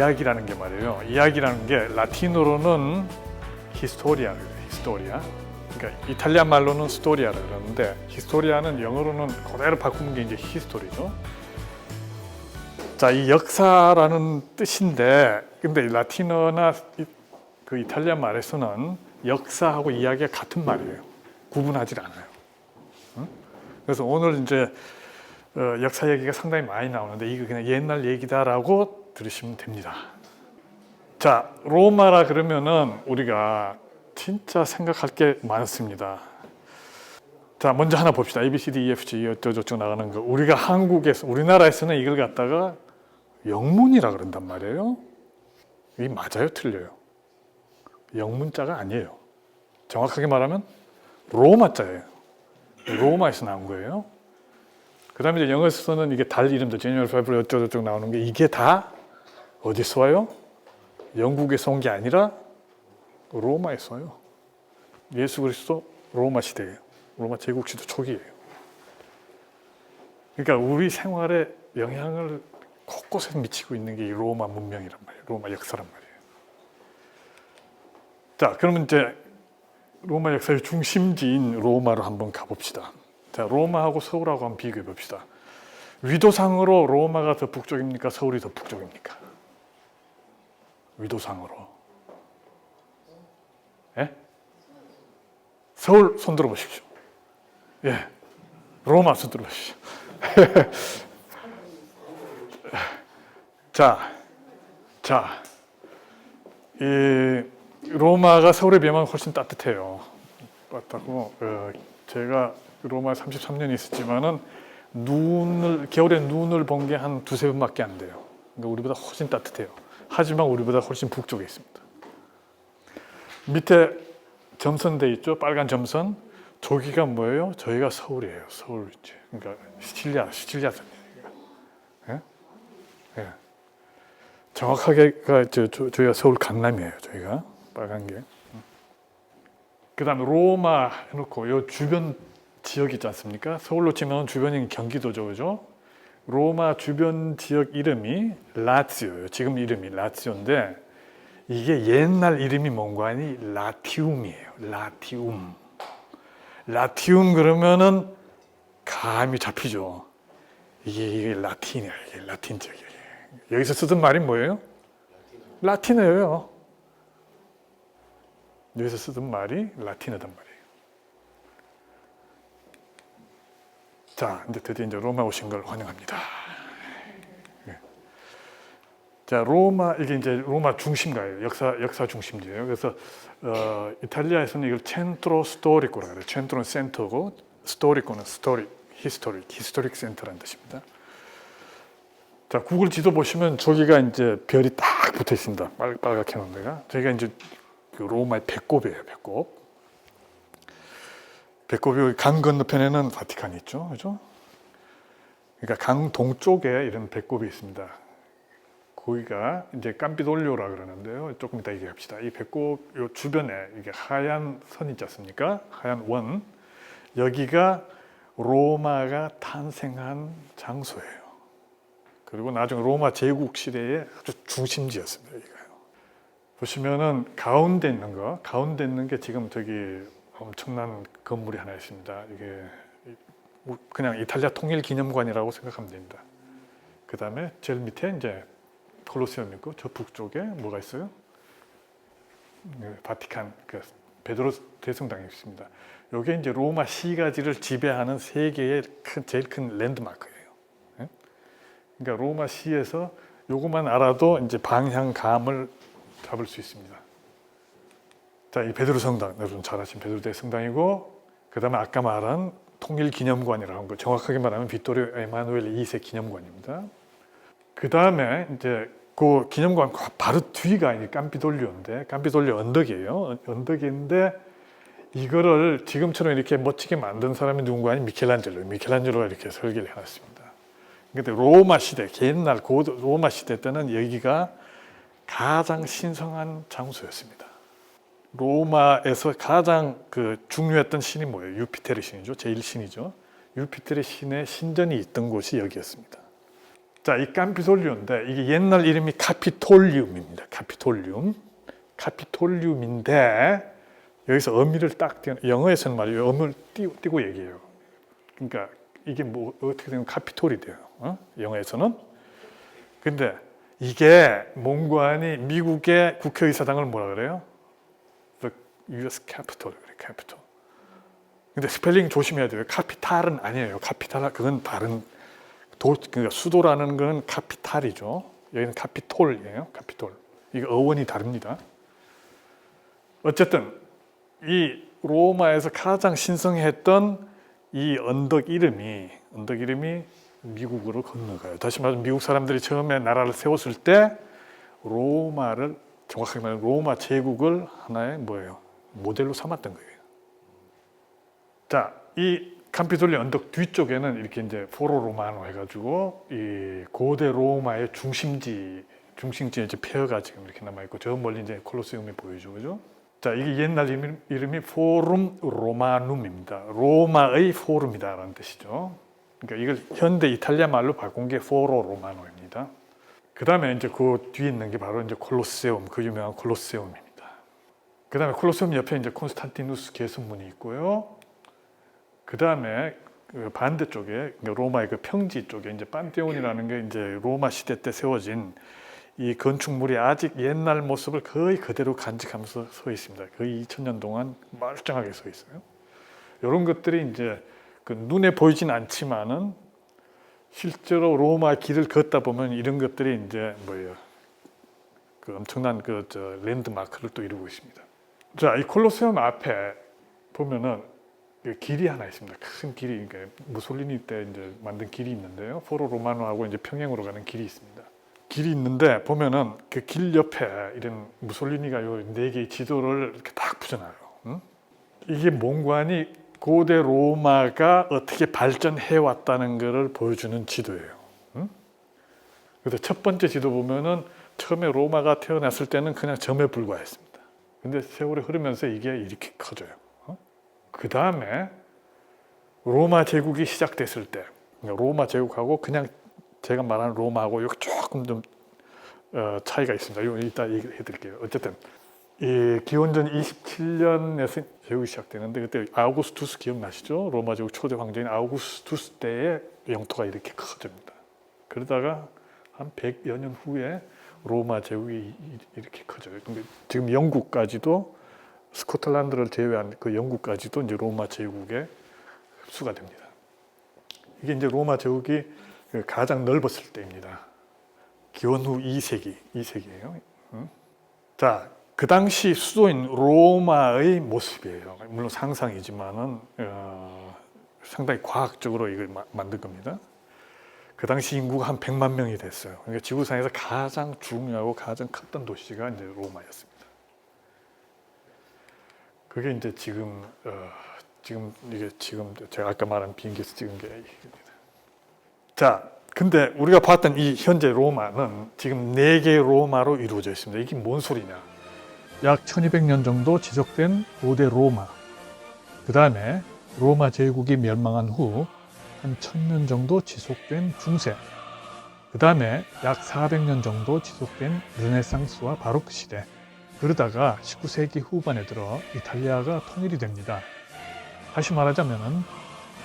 이야기라는 게 말이에요. 이야기라는 게 라틴어로는 히스토리아를 해요. 히스토리아. 그러니까 이탈리아 말로는 스토리아라 그러는데 히스토리아는 영어로는 그대로 바꾸는 게 이제 히스토리죠. 자, 이 역사라는 뜻인데, 근데 라틴어나 그 이탈리아 말에서는 역사하고 이야기가 같은 말이에요. 구분하지 않아요. 응? 그래서 오늘 이제 역사 얘기가 상당히 많이 나오는데 이거 그냥 옛날 얘기다라고 들으시면 됩니다. 자, 로마라 그러면은 우리가 진짜 생각할 게 많습니다. 자, 먼저 하나 봅시다. A, B, C, D, E, F, G 어쩌고저쩌고 나가는 거. 우리가 한국에서, 우리나라에서는 이걸 갖다가 영문이라 그런단 말이에요. 이게 맞아요? 틀려요? 영문자가 아니에요. 정확하게 말하면 로마자예요. 로마에서 나온 거예요. 그 다음에 이제 영어에서는 이게 달 이름도 제니얼 페브리 어쩌고저쩌고 나오는 게 이게 다 어디서 와요? 영국에서 온 게 아니라 로마에서 와요. 예수 그리스도 로마 시대예요. 로마 제국 시대 초기예요. 그러니까 우리 생활에 영향을 곳곳에 미치고 있는 게 이 로마 문명이란 말이에요. 로마 역사란 말이에요. 자, 그러면 이제 로마 역사의 중심지인 로마로 한번 가봅시다. 자, 로마하고 서울하고 한번 비교해 봅시다. 위도상으로 로마가 더 북쪽입니까? 서울이 더 북쪽입니까? 위도상으로. 예? 서울 손 들어 보십시오. 예. 로마 손 들어 보십시오. 자, 이 로마가 서울에 비하면 훨씬 따뜻해요. 따뜻하고 제가 로마에 33년 있었지만은 겨울에 눈을 본 게 한 두세 번밖에 안 돼요. 그러니까 우리보다 훨씬 따뜻해요. 하지만 우리보다 훨씬 북쪽에 있습니다. 밑에 점선돼 있죠? 빨간 점선. 저기가 뭐예요? 저희가 서울이에요. 서울 이제. 그러니까 시칠리아산. 예? 예. 정확하게가 저희가 서울 강남이에요. 저희가 빨간 게. 그다음 로마 해놓고 요 주변 지역 있지 않습니까? 서울로 치면 주변이 경기도죠, 그죠? 로마 주변 지역 이름이 라치오예요. 지금 이름이 라치오인데 이게 옛날 이름이 뭔가 하니 라티움이에요. 라티움 그러면은 감이 잡히죠. 이게 라틴이야. 이게 라틴 지역이에요. 여기서 쓰던 말이 뭐예요? 라틴어예요. 여기서 쓰던 말이 라틴어단 말이에요. 자, 이제 드디어 이제 로마 오신 걸 환영합니다. 자, 이게 이제 로마 중심가예요. 역사 중심지예요. 그래서 이탈리아에서는 이걸 첸트로 스토리코라고 그래요. 첸트로는 센터고 스토리코는 히스토릭 센터라는 뜻입니다. 자, 구글 지도 보시면 저기가 이제 별이 딱 붙어 있습니다. 빨갛게 놓은 데가. 저기가 이제 그 로마의 배꼽이에요. 배꼽이 강 건너편에는 바티칸이 있죠, 그죠? 그러니까 강 동쪽에 이런 배꼽이 있습니다. 거기가 이제 깜피돌리오라 그러는데요. 조금 이따 얘기합시다. 이 배꼽 요 주변에 이게 하얀 선 있지 않습니까? 하얀 원. 여기가 로마가 탄생한 장소예요. 그리고 나중에 로마 제국 시대의 아주 중심지였습니다. 여기가요. 보시면은 가운데 있는 게 지금 저기 엄청난 건물이 하나 있습니다. 이게 그냥 이탈리아 통일기념관이라고 생각하면 됩니다. 그 다음에 제일 밑에 이제 콜로세움 있고 저 북쪽에 뭐가 있어요? 바티칸, 베드로 대성당이 있습니다. 이게 이제 로마 시가지를 지배하는 세계의 제일 큰 랜드마크예요. 그러니까 로마 시에서 요것만 알아도 이제 방향감을 잡을 수 있습니다. 자, 이 베드로 성당, 여러분 잘 아시는 베드로 대성당이고, 그 다음에 아까 말한 통일기념관이라고 한 거, 정확하게 말하면 비토리오 에마누엘 2세 기념관입니다. 그 다음에 이제 그 기념관 바로 뒤가 이제 깜피돌리오인데, 깜피돌리오 언덕이에요. 언덕인데 이거를 지금처럼 이렇게 멋지게 만든 사람이 누군가 아니 미켈란젤로가 이렇게 설계를 해놨습니다. 근데 로마 시대, 옛날 로마 시대 때는 여기가 가장 신성한 장소였습니다. 로마에서 가장 중요했던 신이 뭐예요? 유피테르 신이죠. 제일 신이죠. 유피테르 신의 신전이 있던 곳이 여기였습니다. 자, 이 캄피돌리오인데 이게 옛날 이름이 카피톨리움입니다. 카피톨리움인데 여기서 의미를 딱 영어에서는 말이에요. 의미를 띄고 얘기해요. 그러니까 이게 뭐 어떻게 되면 카피톨이 돼요. 영어에서는. 근데 이게 몽고안이 미국의 국회의사당을 뭐라 그래요? The U.S. Capitol 그래, Capitol. 근데 스펠링 조심해야 돼요. 카피탈은 아니에요. 카피탈 그건 다른 그러니까 수도라는 건 카피탈이죠. 여기는 카피톨이에요. 카피톨. 이거 어원이 다릅니다. 어쨌든 이 로마에서 가장 신성했던 이 언덕 이름이 미국으로 건너가요. 다시 말하면 미국 사람들이 처음에 나라를 세웠을 때 로마를 정확하게 말하면 로마 제국을 하나의 뭐예요? 모델로 삼았던 거예요. 자, 이 캄피돌리 언덕 뒤쪽에는 이렇게 이제 포로 로마노 해가지고 이 고대 로마의 중심지에 이제 폐허가 지금 이렇게 남아 있고 저 멀리 이제 콜로세움이 보이죠, 그죠? 자, 이게 옛날 이름이 포rum 로마눔입니다. 로마의 포rum이다라는 뜻이죠. 그러니까 이걸 현대 이탈리아 말로 바꾼 게 포로 로마노입니다. 그 다음에 이제 그 뒤에 있는 게 바로 이제 콜로세움, 그 유명한 콜로세움입니다. 그 다음에 콜로세움 옆에 이제 콘스탄티누스 개선문이 있고요. 그 다음에 그 반대쪽에 로마의 그 평지 쪽에 이제 판테온이라는 게 이제 로마 시대 때 세워진 이 건축물이 아직 옛날 모습을 거의 그대로 간직하면서 서 있습니다. 거의 2000년 동안 멀쩡하게 서 있어요. 이런 것들이 이제 그 눈에 보이진 않지만은 실제로 로마 길을 걷다 보면 이런 것들이 이제 뭐예요? 그 엄청난 그 랜드마크를 또 이루고 있습니다. 자, 이 콜로세움 앞에 보면은 길이 하나 있습니다. 큰 길이, 그러니까 무솔리니 때 이제 만든 길이 있는데요. 포로 로마노하고 이제 평양으로 가는 길이 있습니다. 길이 있는데 보면은 그 길 옆에 이런 무솔리니가 요 4개의 지도를 이렇게 딱 붙여놔요. 이게 몽관이 고대 로마가 어떻게 발전해 왔다는 것을 보여주는 지도예요. 그래서 첫 번째 지도 보면은 처음에 로마가 태어났을 때는 그냥 점에 불과했습니다. 근데 세월이 흐르면서 이게 이렇게 커져요. 그 다음에 로마 제국이 시작됐을 때 로마 제국하고 그냥 제가 말하는 로마하고 여기 조금 좀 차이가 있습니다. 이거 이따 얘기해 드릴게요. 어쨌든 이 기원전 27년에서 제국이 시작되는데 그때 아우구스투스 기억나시죠? 로마 제국 초대 황제인 아우구스투스 때의 영토가 이렇게 커집니다. 그러다가 한 100여 년 후에 로마 제국이 이렇게 커져요. 근데 지금 영국까지도 스코틀랜드를 제외한 그 영국까지도 이제 로마 제국에 흡수가 됩니다. 이게 이제 로마 제국이 가장 넓었을 때입니다. 기원 후 2세기예요. 자, 그 당시 수도인 로마의 모습이에요. 물론 상상이지만은 상당히 과학적으로 이걸 만든 겁니다. 그 당시 인구가 한 100만 명이 됐어요. 그러니까 지구상에서 가장 중요하고 가장 컸던 도시가 이제 로마였습니다. 그게 이제 지금 제가 아까 말한 비행기에서 찍은 게 이겁니다. 자, 근데 우리가 봤던 이 현재 로마는 지금 4개의 로마로 이루어져 있습니다. 이게 뭔 소리냐? 약 1200년 정도 지속된 고대 로마. 그 다음에 로마 제국이 멸망한 후 한 1000년 정도 지속된 중세. 그 다음에 약 400년 정도 지속된 르네상스와 바로크 시대. 그러다가 19세기 후반에 들어 이탈리아가 통일이 됩니다. 다시 말하자면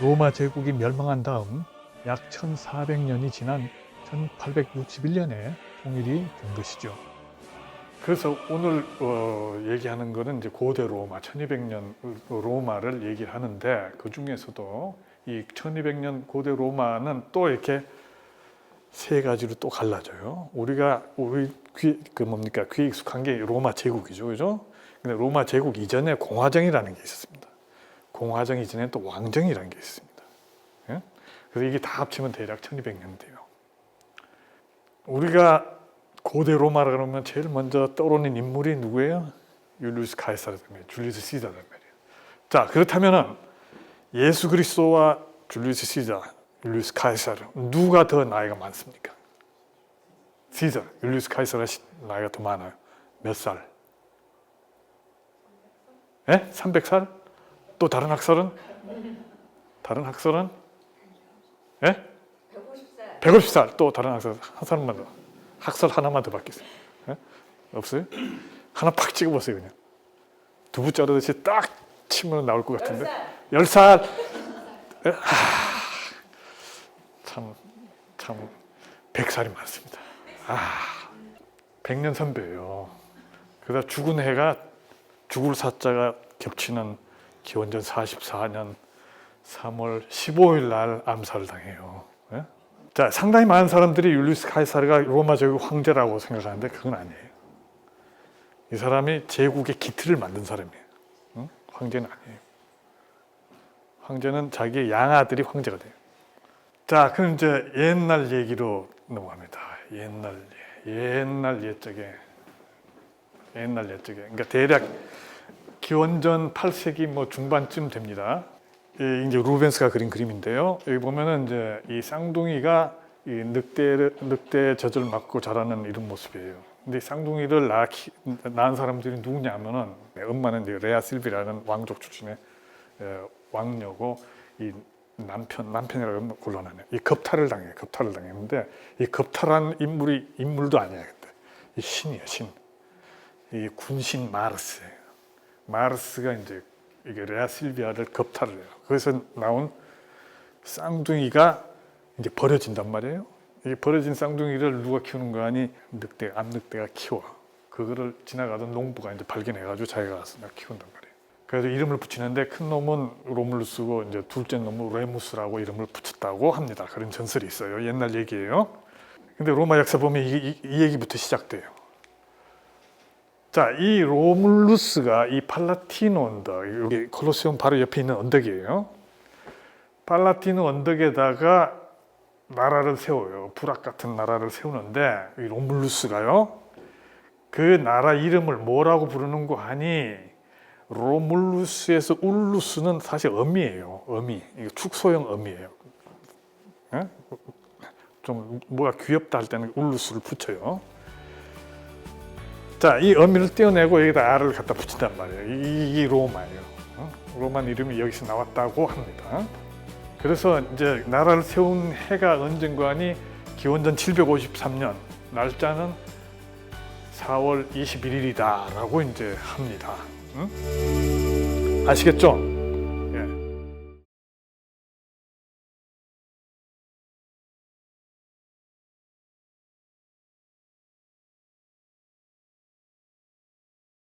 로마 제국이 멸망한 다음 약 1400년이 지난 1861년에 통일이 된 것이죠. 그래서 오늘 얘기하는 거는 이제 고대 로마 1200년 로마를 얘기를 하는데 그 중에서도 이 1200년 고대 로마는 또 이렇게 3가지로 또 갈라져요. 우리 귀에 익숙한 게 로마 제국이죠, 그죠? 근데 로마 제국 이전에 공화정이라는 게 있었습니다. 공화정 이전에 또 왕정이라는 게 있습니다. 예? 그래서 이게 다 합치면 대략 1200년 돼요. 우리가 고대 로마라 그러면 제일 먼저 떠오르는 인물이 누구예요? 율리우스 카이사르란 말이에요. 줄리우스 시자란 말이에요. 자, 그렇다면은 예수 그리스도와 줄리우스 시자, 율리우스 카이사르 누가 더 나이가 많습니까? 시자, 율리우스 카이사르가 나이가 더 많아요. 몇 살? 예? 300살? 또 다른 학설은? 다른 학설은? 예? 150살. 150살 또 다른 학살 한 사람만 더 학살 하나만 더 받겠어요. 예? 없어요? 하나 팍 찍어보세요. 그냥 두부 자르듯이 딱 치면 나올 것 같은데 10살 참 100살이 많습니다. 100년 선배예요. 그러다 죽은 해가 죽을 사자가 겹치는 기원전 44년 3월 15일 날 암살을 당해요. 예? 자, 상당히 많은 사람들이 율리우스 카이사르가 로마제국 황제라고 생각하는데 그건 아니에요. 이 사람이 제국의 기틀을 만든 사람이에요. 응? 황제는 아니에요. 황제는 자기의 양아들이 황제가 돼요. 자, 그럼 이제 옛날 얘기로 넘어갑니다. 옛날 옛적에. 그러니까 대략 기원전 8세기 뭐 중반쯤 됩니다. 이제 루벤스가 그린 그림인데요. 여기 보면은 이제 이 쌍둥이가 이 늑대 젖을 맞고 자라는 이런 모습이에요. 근데 쌍둥이를 낳은 사람들이 누구냐면은 엄마는 이제 레아 실비라는 왕족 출신의 왕녀고 이 남편이라고 곤란하네요. 이 겁탈을 당했는데 이 겁탈한 인물도 아니야. 근데 이 신이에요, 신. 이 군신 마르스예요. 마르스가 이제 이게 레아 실비아를 겁탈을 해요. 거기서 나온 쌍둥이가 이제 버려진단 말이에요. 이 버려진 쌍둥이를 누가 키우는 거 아니? 암늑대가 키워. 그거를 지나가던 농부가 이제 발견해가지고 자기가 와서 키운단 말이에요. 그래서 이름을 붙이는데 큰 놈은 로물루스고 이제 둘째 놈은 레무스라고 이름을 붙였다고 합니다. 그런 전설이 있어요. 옛날 얘기예요. 근데 로마 역사 보면 이 얘기부터 시작돼요. 자, 이 로물루스가 이 팔라티노 언덕, 여기 콜로세움 바로 옆에 있는 언덕이에요. 팔라티노 언덕에다가 나라를 세워요. 부락 같은 나라를 세우는데 이 로물루스가요. 그 나라 이름을 뭐라고 부르는 거 하니? 로물루스에서 울루스는 사실 어미예요. 어미. 이거 축소형 어미예요. 예? 좀 뭐가 귀엽다 할 때는 울루스를 붙여요. 자, 이 어미를 떼어내고 여기다 알을 갖다 붙인단 말이에요. 이게 로마예요. 로마 이름이 여기서 나왔다고 합니다. 그래서 이제 나라를 세운 해가 언젠가 하니 기원전 753년, 날짜는 4월 21일이다라고 이제 합니다. 아시겠죠?